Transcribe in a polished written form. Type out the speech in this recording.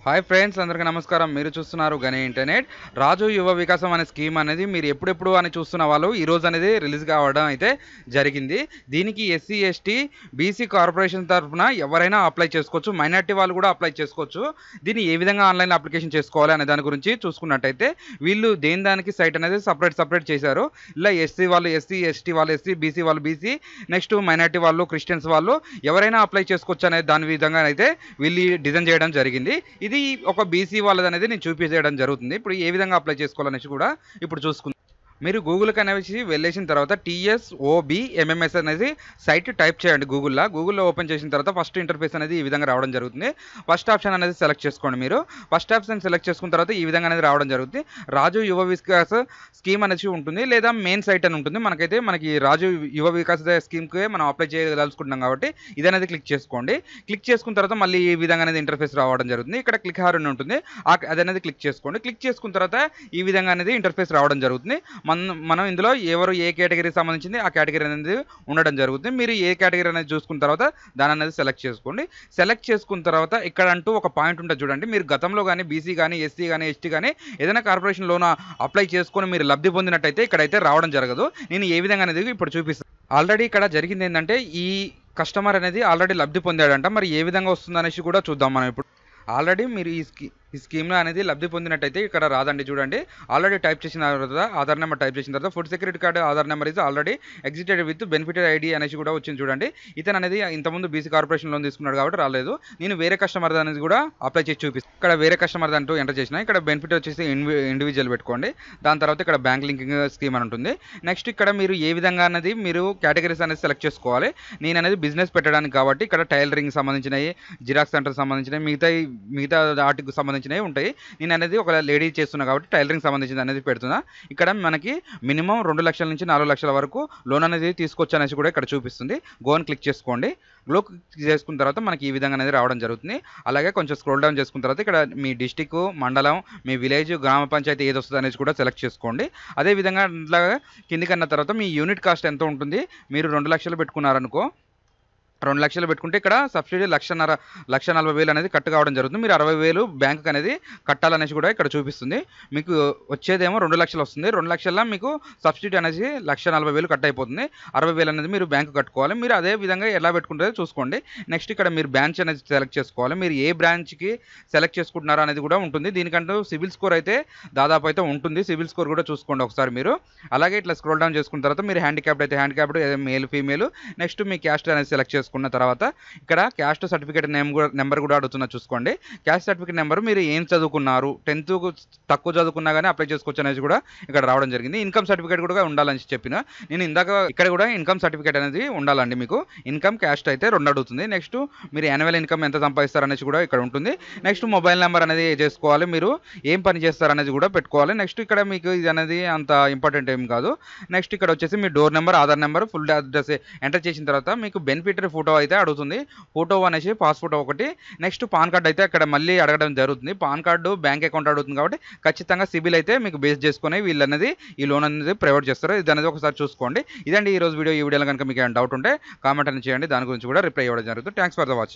Hi friends, అందరికీ నమస్కారం. మీరు చూస్తున్నారు గనే ఇంటర్నెట్. రాజు యువ వికాసం అనే స్కీమ్ అనేది మీరు ఎప్పుడెప్పుడు అని చూస్తున్న వాళ్ళు ఈ రోజు అనేది రిలీజ్ కావడం అయితే జరిగింది. దీనికి ఎస్సీ, ఎస్టీ, బీసీ కార్పొరేషన్ తరఫున ఎవరైనా అప్లై చేసుకోవచ్చు. మైనార్టీ వాళ్ళు కూడా అప్లై చేసుకోవచ్చు. దీన్ని ఏ విధంగా ఆన్లైన్ అప్లికేషన్ చేసుకోవాలి అనే దాని గురించి చూసుకున్నట్టయితే వీళ్ళు దానికి సైట్ అనేది సపరేట్ చేశారు. ఇలా ఎస్సీ వాళ్ళు ఎస్సీ, ఎస్టీ వాళ్ళు ఎస్సీ, బీసీ వాళ్ళు బీసీ, నెక్స్ట్ మైనార్టీ వాళ్ళు, క్రిస్టియన్స్ వాళ్ళు ఎవరైనా అప్లై చేసుకోవచ్చు అనే దాని విధంగా అయితే వీళ్ళు డిజైన్ చేయడం జరిగింది. ఇది ఒక బీసీ వాళ్ళది అనేది నేను చూపించడం జరుగుతుంది. ఇప్పుడు ఏ విధంగా అప్లై చేసుకోవాలనేసి కూడా ఇప్పుడు చూసుకుందాం. మీరు గూగుల్కి అనేసి వెళ్ళేసిన తర్వాత TSOBMMS అనేది సైట్ టైప్ చేయండి గూగుల్లో ఓపెన్ చేసిన తర్వాత ఫస్ట్ ఇంటర్ఫేస్ అనేది ఈ విధంగా రావడం జరుగుతుంది. ఫస్ట్ ఆప్షన్ అనేది సెలెక్ట్ చేసుకోండి. మీరు ఫస్ట్ ఆప్షన్ సెలెక్ట్ చేసుకున్న తర్వాత ఈ విధంగా అనేది రావడం జరుగుతుంది. రాజు యువ వికాస్ స్కీమ్ అనేసి ఉంటుంది, లేదా మెయిన్ సైట్ అని ఉంటుంది. మనకి రాజు యువ వికాస్ స్కీమ్కి మనం అప్లై చేయదలుచుకుంటున్నాం కాబట్టి ఇది అనేది క్లిక్ చేసుకోండి. క్లిక్ చేసుకున్న తర్వాత మళ్ళీ ఈ విధంగా అనేది ఇంటర్ఫేస్ రావడం జరుగుతుంది. ఇక్కడ క్లిక్ హార్ అని ఉంటుంది, అది అనేది క్లిక్ చేసుకోండి. క్లిక్ చేసుకున్న తర్వాత ఈ విధంగా అనేది ఇంటర్ఫేస్ రావడం జరుగుతుంది. మనం ఇందులో ఎవరు ఏ కేటగిరీకి సంబంధించింది ఆ కేటగిరీ అనేది ఉండడం జరుగుతుంది. మీరు ఏ కేటగిరీ అనేది చూసుకున్న తర్వాత దాని అనేది సెలెక్ట్ చేసుకోండి. సెలెక్ట్ చేసుకున్న తర్వాత ఇక్కడ అంటూ ఒక పాయింట్ ఉంటుంది చూడండి. మీరు గతంలో కానీ బీసీ కానీ ఎస్సీ కానీ ఎస్టీ కానీ ఏదైనా కార్పొరేషన్ లోన్ అప్లై చేసుకొని మీరు లబ్ధి పొందినట్టయితే ఇక్కడైతే రావడం జరగదు. నేను ఏ విధంగా అనేది ఇప్పుడు చూపిస్తాను. ఆల్రెడీ ఇక్కడ జరిగింది ఏంటంటే ఈ కస్టమర్ అనేది ఆల్రెడీ లబ్ధి పొందాడంట. మరి ఏ విధంగా వస్తుంది అనేసి కూడా చూద్దాం మనం ఇప్పుడు. ఆల్రెడీ మీరు ఈ స్కీమ్లో అనేది లబ్ధి పొందినట్టయితే ఇక్కడ రాదండి. చూడండి, ఆల్రెడీ టైప్ చేసిన తర్వాత ఆధార్ నెంబర్ టైప్ చేసిన తర్వాత food security card Aadhaar number is already exited with benefited ID అనేసి కూడా వచ్చింది చూడండి. ఇతను అనేది ఇంతకుముందు బీసీ కార్పొరేషన్ లోన్ తీసుకున్నాడు కాబట్టి రాలేదు. నేను వేరే కస్టమర్ అనేది కూడా అప్లై చేసి చూపిస్తాను. ఇక్కడ వేరే కస్టమర్ అంటూ ఎంటర్ చేసిన ఇక్కడ బెనిఫిట్ వచ్చేసి ఇండివిజువల్ పెట్టుకోండి. దాని తర్వాత ఇక్కడ బ్యాంక్ లింకింగ్ స్కీమ్ అని ఉంటుంది. నెక్స్ట్ ఇక్కడ మీరు ఏ విధంగా అనేది మీరు కేటగిరీస్ అనేది సెలెక్ట్ చేసుకోవాలి. నేను అనేది బిజినెస్ పెట్టడానికి కాబట్టి ఇక్కడ టైలరింగ్ సంబంధించినవి, జిరాక్స్ సెంటర్ సంబంధించినవి, మిగతా వాటికి సంబంధించినవి ఉంటాయి. నేను అనేది ఒక లేడీ చేస్తున్నా కాబట్టి టైలరింగ్ సంబంధించింది అనేది పెడుతున్నా. ఇక్కడ మనకి మినిమం 2 లక్షల నుంచి 4 లక్షల వరకు లోన్ అనేది తీసుకోవచ్చు అనేసి కూడా ఇక్కడ చూపిస్తుంది. గో అని క్లిక్ చేసుకోండి. క్లిక్ చేసుకున్న తర్వాత మనకి ఈ విధంగా అనేది రావడం జరుగుతుంది. అలాగే కొంచెం స్క్రోల్ డౌన్ చేసుకున్న తర్వాత ఇక్కడ మీ డిస్టిక్, మండలం, మీ విలేజ్, గ్రామ పంచాయతీ ఏది వస్తుంది అనేది కూడా సెలెక్ట్ చేసుకోండి. అదేవిధంగా ఇట్లా కిందికి అన్న తర్వాత మీ యూనిట్ కాస్ట్ ఎంత ఉంటుంది. మీరు 2 లక్షలు పెట్టుకున్నారనుకో, 2 లక్షలు పెట్టుకుంటే ఇక్కడ సబ్సిడీ 1,40,000 అనేది కట్ కావడం జరుగుతుంది. మీరు 60,000 బ్యాంక్ అనేది కట్టాలనేసి కూడా ఇక్కడ చూపిస్తుంది. మీకు వచ్చేదేమో 2 లక్షలు వస్తుంది. 2 లక్షల మీకు సబ్సిడీ అనేది 1,40,000 కట్ అయిపోతుంది. 60,000 అనేది మీరు బ్యాంకు కట్టుకోవాలి. మీరు అదే విధంగా ఎలా పెట్టుకుంటారో చూసుకోండి. నెక్స్ట్ ఇక్కడ మీరు బ్రాంచ్ అనేది సెలెక్ట్ చేసుకోవాలి. మీరు ఏ బ్రాంచ్కి సెలెక్ట్ చేసుకుంటున్నారో అనేది కూడా ఉంటుంది. దీనికంటూ సివిల్ స్కోర్ అయితే దాదాపు అయితే ఉంటుంది. సివిల్ స్కోర్ కూడా చూసుకోండి ఒకసారి మీరు. అలాగే ఇట్లా స్క్రోల్ డౌన్ చేసుకున్న తర్వాత మీరు హ్యాండిక్యాప్డ్ అయితే హ్యాండిక్యాప్డ్, మేల్ ఫీమేల్, నెక్స్ట్ మీ క్యాస్ట్ అనేది సెలెక్ట్ చేసుకున్న తర్వాత ఇక్కడ క్యాస్ట్ సర్టిఫికేట్ నెంబర్ కూడా అడుగుతున్నా చూసుకోండి. క్యాస్ట్ సర్టిఫికేట్ నెంబర్ మీరు ఏం చదువుకున్నారు, 10th తక్కువ చదువుకున్నా కానీ అప్లై చేసుకోవచ్చు అనేది కూడా ఇక్కడ రావడం జరిగింది. ఇన్కమ్ సర్టిఫికేట్ కూడా ఉండాలని చెప్పిన నేను ఇందాక ఇక్కడ కూడా ఇన్కమ్ సర్టిఫికేట్ అనేది ఉండాలండి. మీకు ఇన్కమ్ క్యాస్ట్ అయితే 2 అడుగుతుంది. నెక్స్ట్ మీరు యాన్యువల్ ఇన్కమ్ ఎంత సంపాదిస్తారు అనేసి కూడా ఇక్కడ ఉంటుంది. నెక్స్ట్ మొబైల్ నెంబర్ అనేది చేసుకోవాలి. మీరు ఏం పని చేస్తారు అనేది కూడా పెట్టుకోవాలి. నెక్స్ట్ ఇక్కడ మీకు ఇది అనేది అంత ఇంపార్టెంట్ ఏం కాదు. నెక్స్ట్ ఇక్కడ వచ్చేసి మీ door number, Aadhaar number, full address enter చేసిన తర్వాత మీకు బెనిఫిటరీ ఫోటో అయితే అడుగుతుంది. ఫోటో అనేసి పాస్ ఫోటో ఒకటి. నెక్స్ట్ పాన్ కార్డ్ అయితే అక్కడ మళ్ళీ అడగడం జరుగుతుంది. పాన్ కార్డు, బ్యాంక్ అకౌంట్ అడుగుతుంది కాబట్టి ఖచ్చితంగా సిబిల్ అయితే మీకు బేస్ చేసుకుని వీళ్ళు అనేది ఈ లోన్ అనేది ప్రొవైడ్ చేస్తారు. ఇది అనేది ఒకసారి చూసుకోండి. ఇదండి ఈ రోజు వీడియో. ఈ వీడియోలో కనుక మీకు ఏమైనా డౌట్ ఉంటే కామెంట్ అని చేయండి. దాని గురించి కూడా రిప్లై ఇవ్వడం జరుగుతుంది. Thanks for the watch.